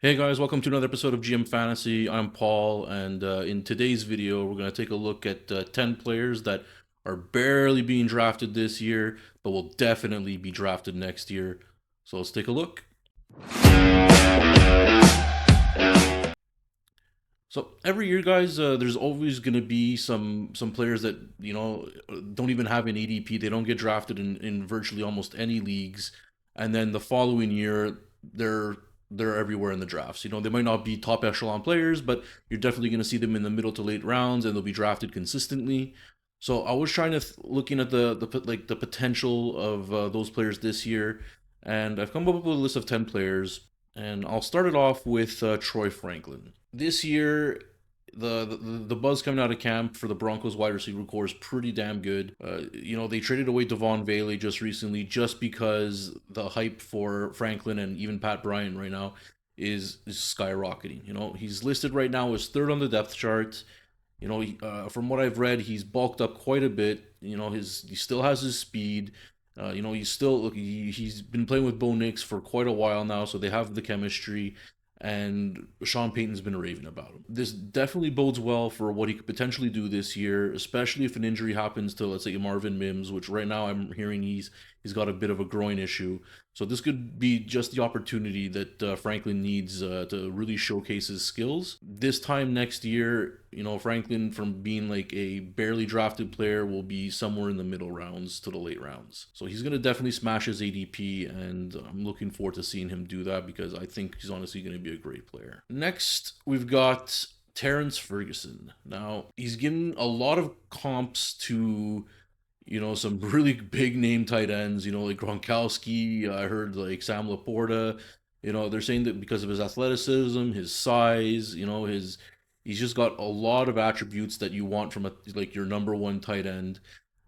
Hey guys, welcome to another episode of GM Fantasy. I'm Paul, and in today's video, we're going to take a look at 10 players that are barely being drafted this year, but will definitely be drafted next year. So let's take a look. So every year, guys, there's always going to be some players that don't even have an ADP. They don't get drafted in virtually almost any leagues, and then the following year they're they're everywhere in the drafts. They might not be top echelon players, but you're definitely going to see them in the middle to late rounds, and they'll be drafted consistently. So I was trying to looking at the potential of those players this year, and I've come up with a list of 10 players, and I'll start it off with Troy Franklin. This year, the buzz coming out of camp for the Broncos wide receiver core is pretty damn good. They traded away Devon Bailey just recently, just because the hype for Franklin and even Pat Bryant right now is skyrocketing. He's listed right now as third on the depth chart. From what I've read, he's bulked up quite a bit. He still has his speed. He's been playing with Bo Nix for quite a while now, so they have the chemistry, and Sean Payton's been raving about him. This definitely bodes well for what he could potentially do this year, especially if an injury happens to, let's say, Marvin Mims, which right now I'm hearing he's got a bit of a groin issue. So this could be just the opportunity that Franklin needs to really showcase his skills. This time next year, Franklin, from being like a barely drafted player, will be somewhere in the middle rounds to the late rounds. So he's going to definitely smash his ADP, and I'm looking forward to seeing him do that because I think he's honestly going to be a great player. Next, we've got Terrence Ferguson. Now, he's getting a lot of comps to some really big name tight ends, like Gronkowski. I heard like Sam Laporta. They're saying that because of his athleticism, his size, he's just got a lot of attributes that you want from your number one tight end.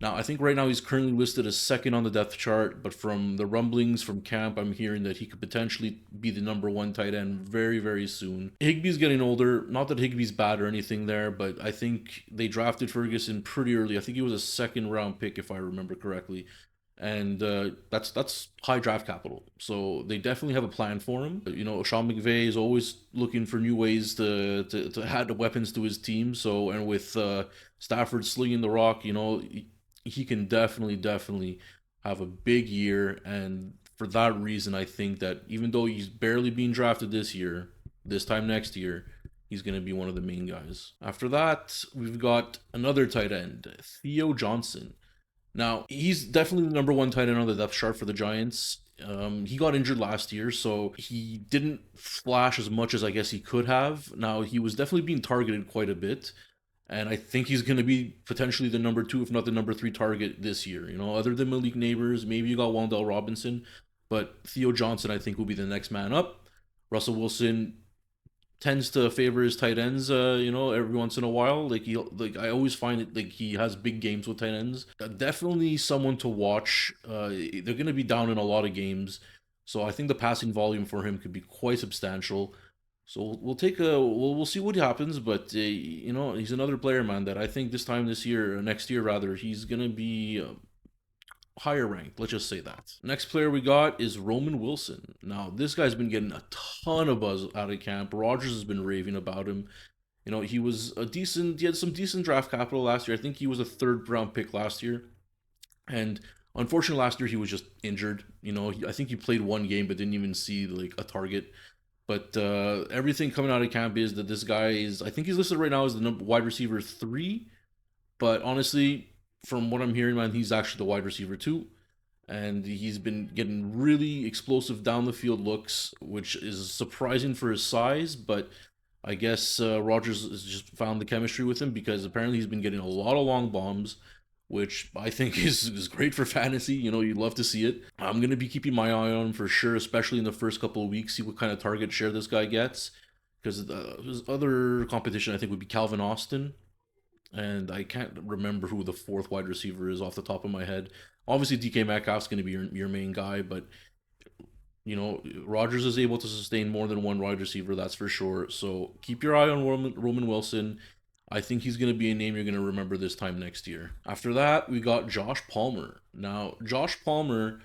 Now, I think right now he's currently listed as second on the depth chart, but from the rumblings from camp, I'm hearing that he could potentially be the number one tight end very, very soon. Higbee's getting older. Not that Higbee's bad or anything there, but I think they drafted Ferguson pretty early. I think he was a second round pick, if I remember correctly. And that's high draft capital, so they definitely have a plan for him. Sean McVay is always looking for new ways to add the weapons to his team. So, and with Stafford slinging the rock, he can definitely have a big year. And for that reason, I think that even though he's barely being drafted this year, this time next year, he's going to be one of the main guys. After that, we've got another tight end, Theo Johnson. Now, he's definitely the number one tight end on the depth chart for the Giants. He got injured last year, so he didn't flash as much as I guess he could have. Now, he was definitely being targeted quite a bit, and I think he's going to be potentially the number two, if not the number three target this year. Other than Malik Neighbors, maybe you got Wandell Robinson, but Theo Johnson, I think, will be the next man up. Russell Wilson tends to favor his tight ends, every once in a while. I always find it like he has big games with tight ends. Definitely someone to watch. They're going to be down in a lot of games, so I think the passing volume for him could be quite substantial. So we'll see what happens, but he's another player, man, that I think this year, next year rather, he's gonna be higher ranked. Let's just say that. Next player we got is Roman Wilson. Now this guy's been getting a ton of buzz out of camp. Rogers has been raving about him. He had some decent draft capital last year. I think he was a third round pick last year, and unfortunately last year he was just injured. I think he played one game but didn't even see like a target. But everything coming out of camp is that this guy is, I think he's listed right now as the wide receiver 3. But honestly, from what I'm hearing, man, he's actually the wide receiver 2. And he's been getting really explosive down the field looks, which is surprising for his size. But I guess Rogers has just found the chemistry with him, because apparently he's been getting a lot of long bombs, which I think is great for fantasy. You'd love to see it. I'm going to be keeping my eye on him for sure, especially in the first couple of weeks, see what kind of target share this guy gets. Because his other competition, I think, would be Calvin Austin. And I can't remember who the fourth wide receiver is off the top of my head. Obviously, DK Metcalf's going to be your main guy, but Rogers is able to sustain more than one wide receiver, that's for sure. So keep your eye on Roman Wilson. I think he's going to be a name you're going to remember this time next year. After that, we got Josh Palmer. Now, Josh Palmer,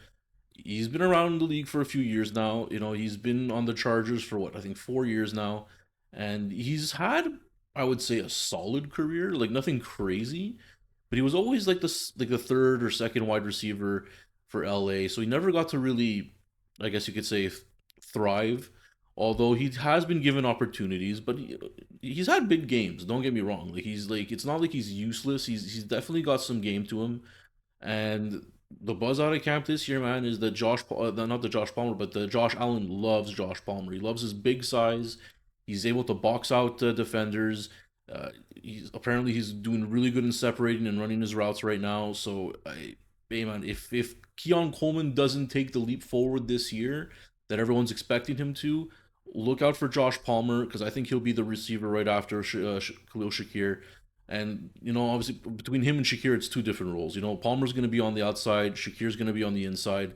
He's been around the league for a few years now. He's been on the Chargers for what, I think 4 years now, and he's had, I would say, a solid career, like nothing crazy, but he was always like this, like the third or second wide receiver for LA. So he never got to really, I guess you could say, thrive. Although he has been given opportunities, but he's had big games. Don't get me wrong. Like it's not like he's useless. He's definitely got some game to him. And the buzz out of camp this year, man, is that not the Josh Palmer, but the Josh Allen loves Josh Palmer. He loves his big size. He's able to box out defenders. He's doing really good in separating and running his routes right now. So, hey man, if Keon Coleman doesn't take the leap forward this year that everyone's expecting him to, look out for Josh Palmer because I think he'll be the receiver right after Khalil Shakir. And obviously between him and Shakir, it's two different roles. Palmer's going to be on the outside, Shakir's going to be on the inside.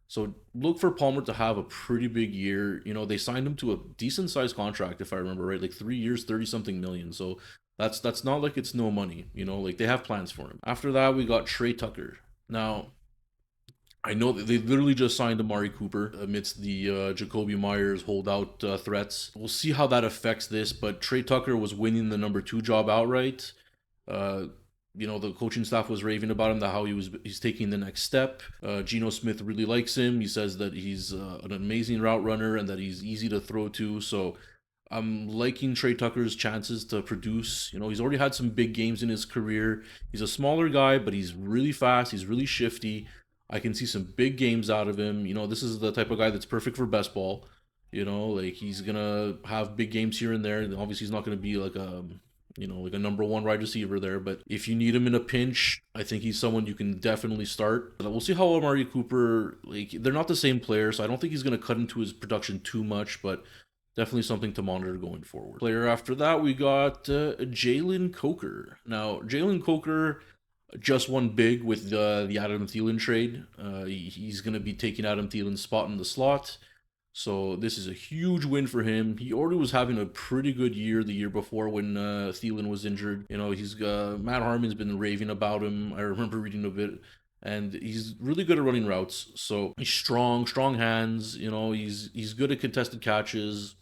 So look for Palmer to have a pretty big year. They signed him to a decent sized contract, if I remember right, like 3 years, 30 something million. So that's not like it's no money. Like they have plans for him. After that, we got Trey Tucker. Now I know that they literally just signed Amari Cooper amidst the Jacoby Myers holdout threats. We'll see how that affects this, but Trey Tucker was winning the number two job outright. Uh, the coaching staff was raving about him, that how he's taking the next step. Geno Smith really likes him. He says that he's an amazing route runner and that he's easy to throw to. So I'm liking Trey Tucker's chances to produce. He's already had some big games in his career. He's a smaller guy, but he's really fast. He's really shifty. I can see some big games out of him. This is the type of guy that's perfect for best ball. Like he's gonna have big games here and there. And obviously, he's not gonna be like a number one wide receiver there. But if you need him in a pinch, I think he's someone you can definitely start. But we'll see how Amari Cooper, like, they're not the same player, so I don't think he's gonna cut into his production too much. But definitely something to monitor going forward. Player after that, we got Jalen Coker. Now, Jalen Coker just won big with the Adam Thielen trade. He's going to be taking Adam Thielen's spot in the slot. So this is a huge win for him. He already was having a pretty good year the year before when Thielen was injured. He's Matt Harmon's been raving about him. I remember reading a bit, and he's really good at running routes. So he's strong hands. He's good at contested catches.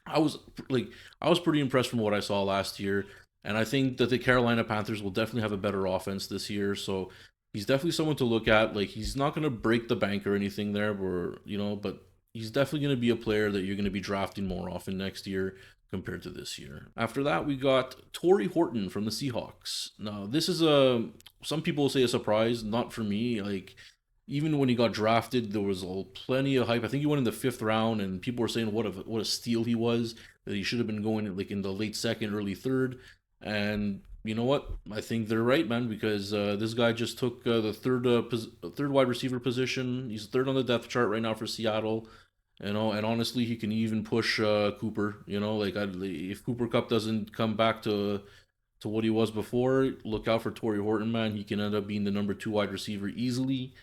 I was like I was pretty impressed from what I saw last year, and I think that the Carolina Panthers will definitely have a better offense this year. So he's definitely someone to look at. Like he's not going to break the bank or anything there, but he's definitely going to be a player that you're going to be drafting more often next year compared to this year. After that, we got Torrey Horton from the Seahawks. Now this is a some people say a surprise, not for me. Like even when he got drafted, there was plenty of hype. I think he went in the fifth round, and people were saying what a steal he was. That he should have been going like in the late second, early third. And you know what? I think they're right, man, because this guy just took the third wide receiver position. He's third on the depth chart right now for Seattle. And honestly, he can even push Cooper. If Cooper Cup doesn't come back to what he was before, look out for Torrey Horton, man. He can end up being the number two wide receiver easily.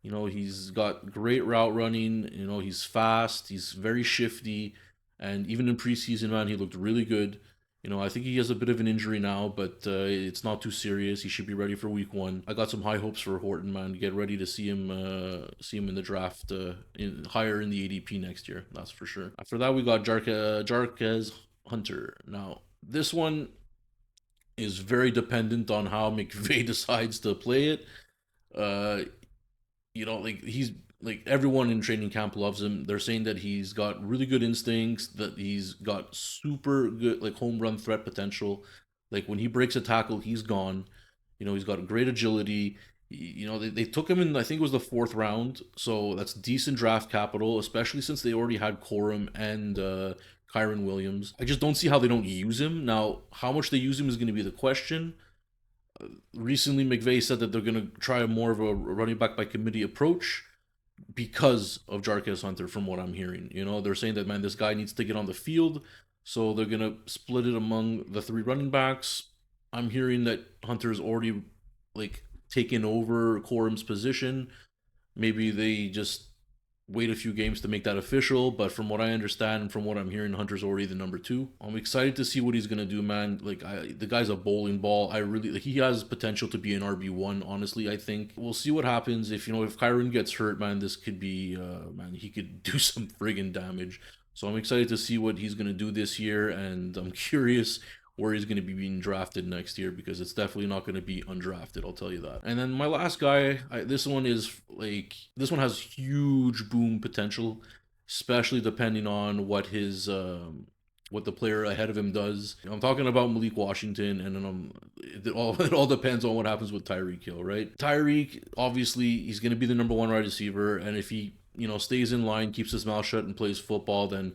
He's got great route running. He's fast. He's very shifty. And even in preseason, man, he looked really good. I think he has a bit of an injury now, but it's not too serious. He should be ready for week one. I got some high hopes for Horton, man. Get ready to see him in the draft, higher in the ADP next year. That's for sure. After that, we got Jarquez Hunter. Now, this one is very dependent on how McVay decides to play it. Uh, like he's like everyone in training camp loves him. They're saying that he's got really good instincts, that he's got super good like home run threat potential. Like when he breaks a tackle, he's gone. He's got great agility. They took him in, I think it was the fourth round, so that's decent draft capital, especially since they already had Corum and Kyron Williams. I just don't see how they don't use him. Now, how much they use him is going to be the question. Recently, McVay said that they're going to try more of a running back by committee approach because of Jarquez Hunter, from what I'm hearing. They're saying that, man, this guy needs to get on the field, so they're going to split it among the three running backs. I'm hearing that Hunter's already like taken over Corum's position. Maybe they just wait a few games to make that official. But from what I understand and from what I'm hearing, Hunter's already the number two. I'm excited to see what he's gonna do, man. Like the guy's a bowling ball. I really like he has potential to be an RB1. Honestly, I think we'll see what happens if if Kyron gets hurt, man. This could be man. He could do some friggin' damage. So I'm excited to see what he's gonna do this year, and I'm curious where he's going to be being drafted next year because it's definitely not going to be undrafted. I'll tell you that. And then my last guy, this one is like this one has huge boom potential, especially depending on what the player ahead of him does. I'm talking about Malik Washington, and then it all depends on what happens with Tyreek Hill, right? Tyreek, obviously, he's going to be the number one wide receiver, and if he stays in line, keeps his mouth shut, and plays football, then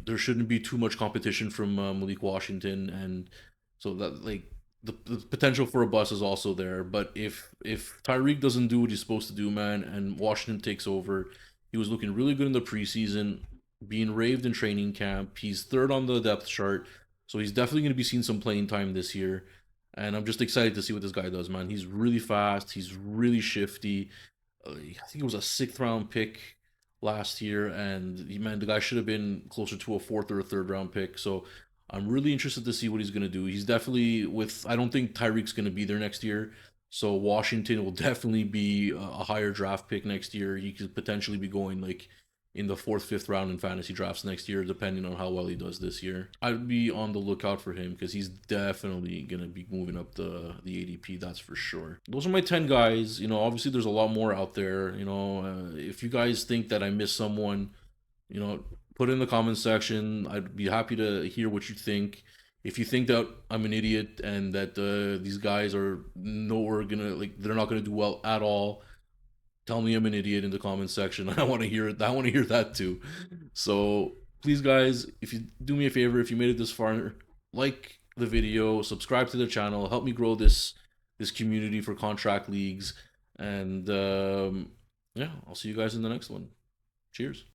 there shouldn't be too much competition from Malik Washington, and so that like the potential for a bust is also there. But if Tyreek doesn't do what he's supposed to do, man, and Washington takes over, he was looking really good in the preseason, being raved in training camp. He's third on the depth chart, so he's definitely going to be seeing some playing time this year. And I'm just excited to see what this guy does, man. He's really fast. He's really shifty. I think it was a sixth round pick last year, and man, the guy should have been closer to a fourth or a third round pick. So I'm really interested to see what he's gonna do. He's definitely with. I don't think Tyreek's gonna be there next year. So Washington will definitely be a higher draft pick next year. He could potentially be going like in the fourth, fifth round in fantasy drafts next year, depending on how well he does this year. I'd be on the lookout for him because he's definitely gonna be moving up the ADP. That's for sure. Those are my 10 guys. Obviously there's a lot more out there. If you guys think that I missed someone, you know, put it in the comments section. I'd be happy to hear what you think. If you think that I'm an idiot and that these guys are nowhere gonna like they're not gonna do well at all, tell me I'm an idiot in the comments section. I want to hear it. I want to hear that too. So please, guys, if you do me a favor, if you made it this far, like the video, subscribe to the channel, help me grow this community for contract leagues, and yeah, I'll see you guys in the next one. Cheers.